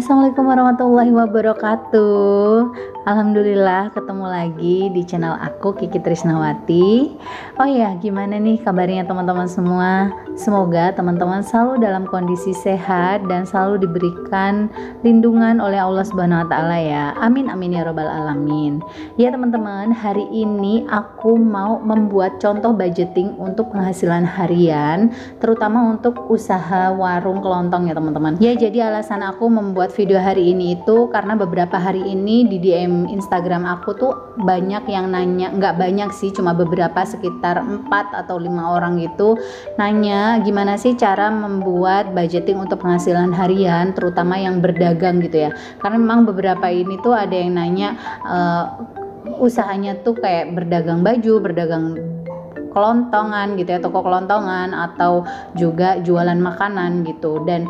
Assalamualaikum warahmatullahi wabarakatuh. Alhamdulillah ketemu lagi di channel aku, Kiki Trisnawati. Oh ya, gimana nih kabarnya teman-teman semua? Semoga teman-teman selalu dalam kondisi sehat dan selalu diberikan lindungan oleh Allah Subhanahu wa taala ya. Amin amin ya robbal alamin. Ya teman-teman, hari ini aku mau membuat contoh budgeting untuk penghasilan harian, terutama untuk usaha warung kelontong ya teman-teman. Ya, jadi alasan aku membuat video hari ini itu karena beberapa hari ini di DM Instagram aku tuh banyak yang nanya, nggak banyak sih, cuma beberapa, sekitar 4 atau 5 orang gitu nanya gimana sih cara membuat budgeting untuk penghasilan harian, terutama yang berdagang gitu ya. Karena memang beberapa ini tuh ada yang nanya usahanya tuh kayak berdagang baju, berdagang kelontongan gitu ya, toko kelontongan, atau juga jualan makanan gitu. Dan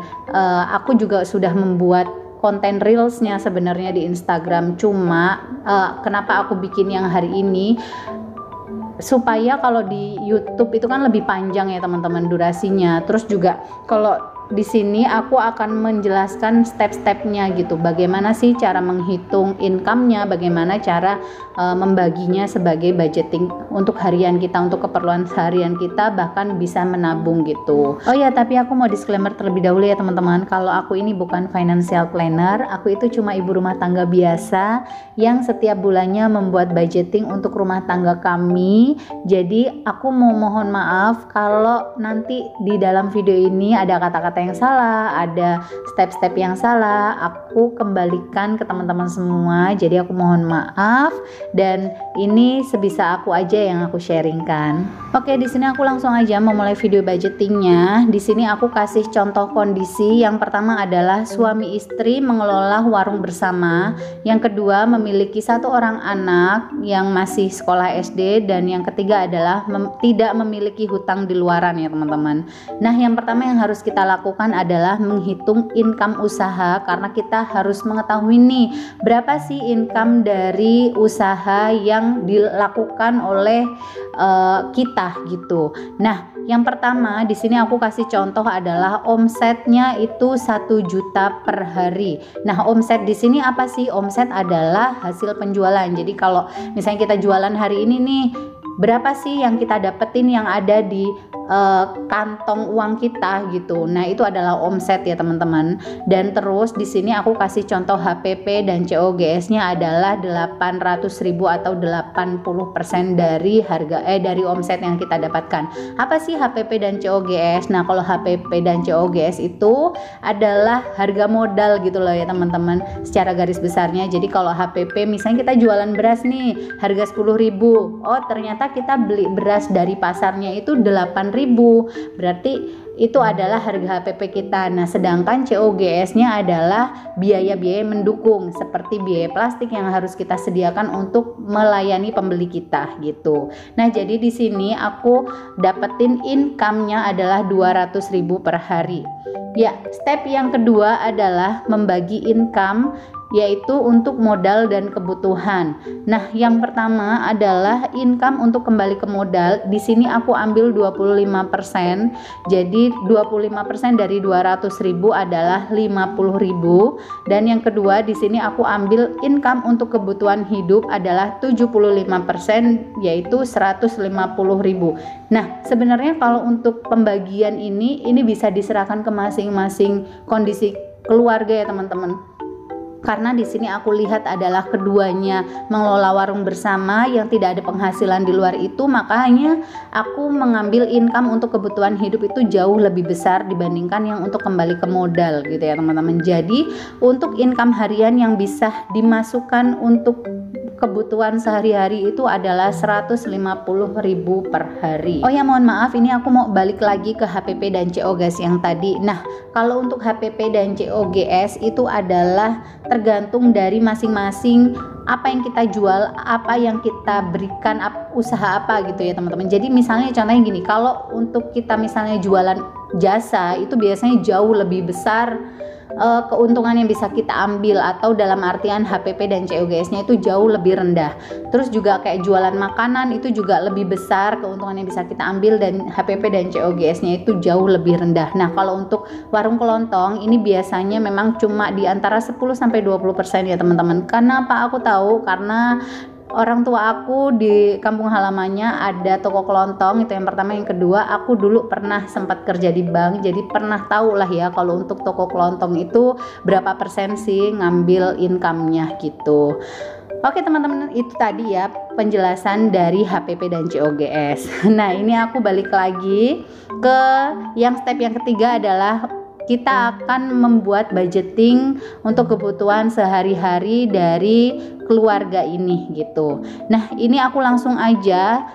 aku juga sudah membuat konten reelsnya sebenarnya di Instagram, cuma kenapa aku bikin yang hari ini, supaya kalau di YouTube itu kan lebih panjang ya teman-teman durasinya. Terus juga kalau di sini aku akan menjelaskan step-stepnya gitu, bagaimana sih cara menghitung income-nya, bagaimana cara membaginya sebagai budgeting untuk harian kita, untuk keperluan seharian kita, bahkan bisa menabung gitu. Oh ya, tapi aku mau disclaimer terlebih dahulu ya teman-teman, kalau aku ini bukan financial planner, aku itu cuma ibu rumah tangga biasa yang setiap bulannya membuat budgeting untuk rumah tangga kami. Jadi aku mau mohon maaf kalau nanti di dalam video ini ada kata-kata yang salah, ada step-step yang salah, aku kembalikan ke teman-teman semua. Jadi aku mohon maaf, dan ini sebisa aku aja yang aku sharingkan. Oke, di sini aku langsung aja memulai video budgetingnya. Di sini aku kasih contoh kondisi. Yang pertama adalah suami istri mengelola warung bersama. Yang kedua memiliki 1 orang anak yang masih sekolah SD, dan yang ketiga adalah tidak memiliki hutang di luaran ya teman-teman. Nah, yang pertama yang harus kita lakukan adalah menghitung income usaha, karena kita harus mengetahui nih berapa sih income dari usaha yang dilakukan oleh kita gitu. Nah, yang pertama di sini aku kasih contoh adalah omsetnya itu 1 juta per hari. Nah, omset di sini apa sih? Omset adalah hasil penjualan. Jadi kalau misalnya kita jualan hari ini nih, berapa sih yang kita dapetin yang ada di kantong uang kita gitu. Nah, itu adalah omset ya teman-teman. Dan terus di sini aku kasih contoh HPP dan COGS-nya adalah 800.000 atau 80% dari harga dari omset yang kita dapatkan. Apa sih HPP dan COGS? Nah, kalau HPP dan COGS itu adalah harga modal gitu loh ya teman-teman, secara garis besarnya. Jadi kalau HPP misalnya kita jualan beras nih harga 10.000, oh ternyata kita beli beras dari pasarnya itu 8.000, berarti itu adalah harga HPP kita. Nah, sedangkan COGS-nya adalah biaya-biaya mendukung seperti biaya plastik yang harus kita sediakan untuk melayani pembeli kita gitu. Nah, jadi di sini aku dapetin income-nya adalah 200.000 per hari. Ya, step yang kedua adalah membagi income, yaitu untuk modal dan kebutuhan. Nah, yang pertama adalah income untuk kembali ke modal. Di sini aku ambil 25%. Jadi 25% dari 200.000 adalah 50.000. Dan yang kedua di sini aku ambil income untuk kebutuhan hidup adalah 75%, yaitu 150.000. Nah, sebenarnya kalau untuk pembagian ini bisa diserahkan ke masing-masing kondisi keluarga ya teman-teman. Karena di sini aku lihat adalah keduanya mengelola warung bersama yang tidak ada penghasilan di luar itu, makanya aku mengambil income untuk kebutuhan hidup itu jauh lebih besar dibandingkan yang untuk kembali ke modal gitu ya teman-teman. Jadi untuk income harian yang bisa dimasukkan untuk kebutuhan sehari-hari itu adalah 150.000 per hari. Oh ya, mohon maaf, ini aku mau balik lagi ke HPP dan COGS yang tadi. Nah, kalau untuk HPP dan COGS itu adalah tergantung dari masing-masing apa yang kita jual, apa yang kita berikan, usaha apa gitu ya teman-teman. Jadi misalnya contohnya gini, kalau untuk kita misalnya jualan jasa itu biasanya jauh lebih besar keuntungan yang bisa kita ambil, atau dalam artian HPP dan COGS-nya itu jauh lebih rendah. Terus juga kayak jualan makanan itu juga lebih besar keuntungan yang bisa kita ambil, dan HPP dan COGS-nya itu jauh lebih rendah. Nah, kalau untuk warung kelontong ini biasanya memang cuma di antara 10-20% ya teman-teman. Karena apa aku tahu? Karena orang tua aku di kampung halamannya ada toko kelontong, itu yang pertama. Yang kedua, aku dulu pernah sempat kerja di bank, jadi pernah tahu lah ya kalau untuk toko kelontong itu berapa persen sih ngambil income-nya gitu. Oke teman-teman, itu tadi ya penjelasan dari HPP dan COGS. Nah, ini aku balik lagi ke yang step yang ketiga, adalah kita akan membuat budgeting untuk kebutuhan sehari-hari dari keluarga ini gitu. Nah, ini aku langsung aja.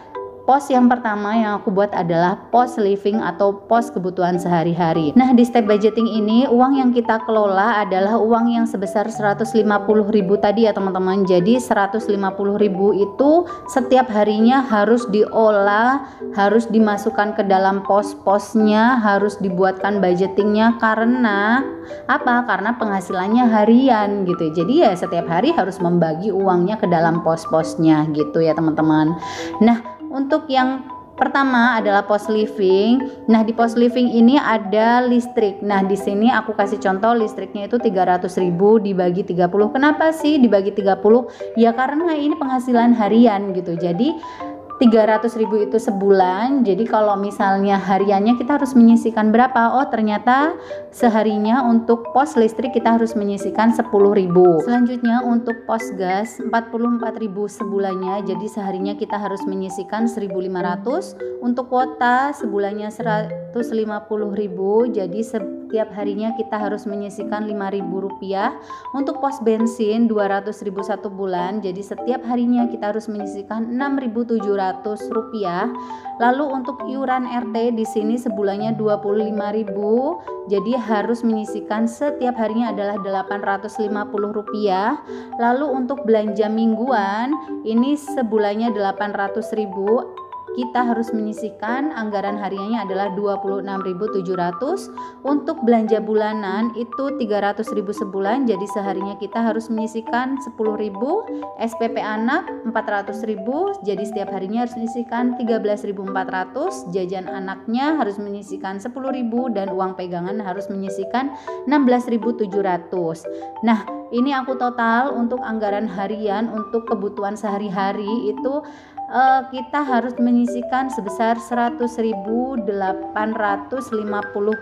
Pos yang pertama yang aku buat adalah pos living atau pos kebutuhan sehari-hari. Nah, di step budgeting ini uang yang kita kelola adalah uang yang sebesar 150.000 tadi ya teman-teman. Jadi 150.000 itu setiap harinya harus diolah, harus dimasukkan ke dalam pos-posnya, harus dibuatkan budgetingnya. Karena apa? Karena penghasilannya harian gitu. Jadi ya setiap hari harus membagi uangnya ke dalam pos-posnya gitu ya teman-teman. Nah, untuk yang pertama adalah pos living. Nah, di pos living ini ada listrik. Nah, di sini aku kasih contoh listriknya itu 300.000 dibagi 30. Kenapa sih dibagi 30? Ya karena ini penghasilan harian gitu. Jadi 300.000 itu sebulan. Jadi kalau misalnya hariannya kita harus menyisihkan berapa? Oh, ternyata seharinya untuk pos listrik kita harus menyisihkan 10.000. Selanjutnya untuk pos gas 44.000 sebulannya. Jadi seharinya kita harus menyisihkan 1.500. Untuk kuota sebulannya 150.000. Jadi setiap harinya kita harus menyisihkan 5.000 rupiah. Untuk pos bensin 200.000 satu bulan. Jadi setiap harinya kita harus menyisihkan 6.700 rupiah. Lalu untuk iuran RT di sini sebulannya 25.000. Jadi harus menyisihkan setiap harinya adalah 850 rupiah. Lalu untuk belanja mingguan ini sebulannya 800.000. Kita harus menyisihkan anggaran hariannya adalah 26.700. Untuk belanja bulanan itu 300.000 sebulan. Jadi seharinya kita harus menyisihkan 10.000. SPP anak 400.000. Jadi setiap harinya harus menyisihkan 13.400. Jajan anaknya harus menyisihkan 10.000 dan uang pegangan harus menyisihkan 16.700. Nah, ini aku total untuk anggaran harian untuk kebutuhan sehari-hari itu kita harus menyisihkan sebesar 100.850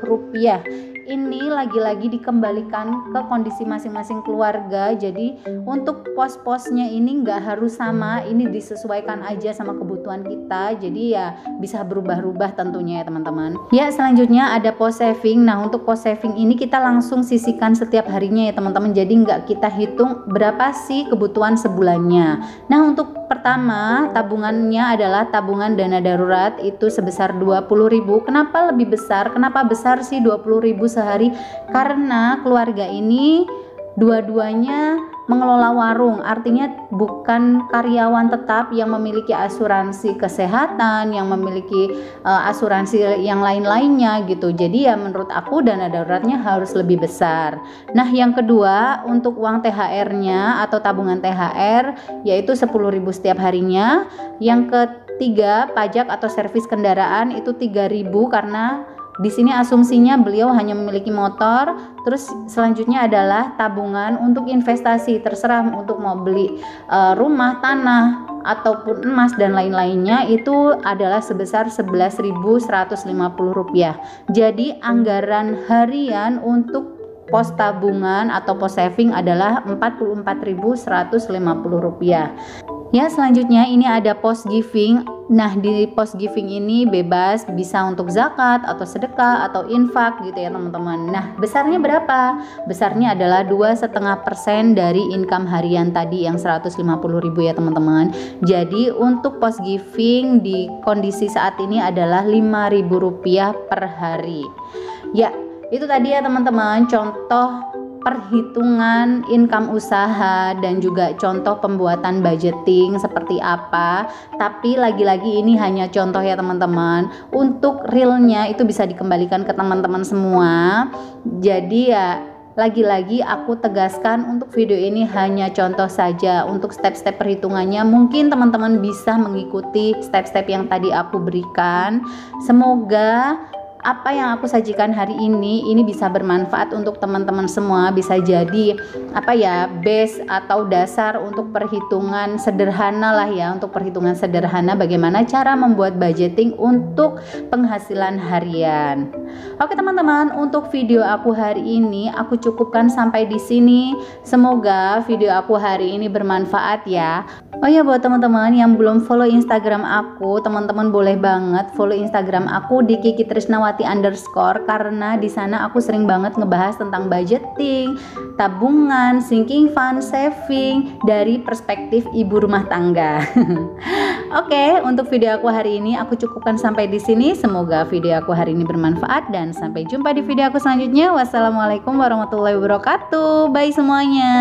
rupiah. Ini lagi-lagi dikembalikan ke kondisi masing-masing keluarga. Jadi untuk pos-posnya ini nggak harus sama, ini disesuaikan aja sama kebutuhan kita. Jadi ya bisa berubah-ubah tentunya ya teman-teman. Ya, selanjutnya ada pos saving. Nah, untuk pos saving ini kita langsung sisihkan setiap harinya ya teman-teman. Jadi nggak kita hitung berapa sih kebutuhan sebulannya. Nah, untuk pertama tabungannya adalah tabungan dana darurat itu sebesar 20.000. Kenapa lebih besar? Kenapa besar sih 20.000 sehari? Karena keluarga ini dua-duanya mengelola warung, artinya bukan karyawan tetap yang memiliki asuransi kesehatan, yang memiliki asuransi yang lain-lainnya gitu. Jadi ya menurut aku dana daruratnya harus lebih besar. Nah, yang kedua untuk uang THR-nya atau tabungan THR yaitu 10.000 setiap harinya. Yang ketiga pajak atau servis kendaraan itu 3.000 karena di sini asumsinya beliau hanya memiliki motor. Terus selanjutnya adalah tabungan untuk investasi, terserah untuk mau beli rumah, tanah ataupun emas dan lain-lainnya, itu adalah sebesar 11.150 rupiah. Jadi anggaran harian untuk pos tabungan atau pos saving adalah 44.150 rupiah. Ya, selanjutnya ini ada pos giving. Nah, di pos giving ini bebas, bisa untuk zakat atau sedekah atau infak gitu ya teman-teman. Nah, besarnya berapa? Besarnya adalah 2,5% dari income harian tadi yang 150.000 ya teman-teman. Jadi untuk pos giving di kondisi saat ini adalah 5.000 rupiah per hari. Ya, itu tadi ya teman-teman contoh perhitungan income usaha dan juga contoh pembuatan budgeting seperti apa. Tapi lagi-lagi ini hanya contoh ya teman-teman. Untuk realnya itu bisa dikembalikan ke teman-teman semua. Jadi ya lagi-lagi aku tegaskan untuk video ini hanya contoh saja. Untuk step-step perhitungannya mungkin teman-teman bisa mengikuti step-step yang tadi aku berikan. Semoga apa yang aku sajikan hari ini bisa bermanfaat untuk teman-teman semua, bisa jadi base atau dasar untuk perhitungan sederhana lah ya, untuk perhitungan sederhana bagaimana cara membuat budgeting untuk penghasilan harian. Oke teman-teman, untuk video aku hari ini aku cukupkan sampai di sini. Semoga video aku hari ini bermanfaat ya. Oh ya, buat teman-teman yang belum follow Instagram aku, teman-teman boleh banget follow Instagram aku di @kikitrisnawati_, karena di sana aku sering banget ngebahas tentang budgeting, tabungan, sinking fund, saving dari perspektif ibu rumah tangga. Oke, untuk video aku hari ini aku cukupkan sampai di sini. Semoga video aku hari ini bermanfaat dan sampai jumpa di video aku selanjutnya. Wassalamualaikum warahmatullahi wabarakatuh. Bye semuanya.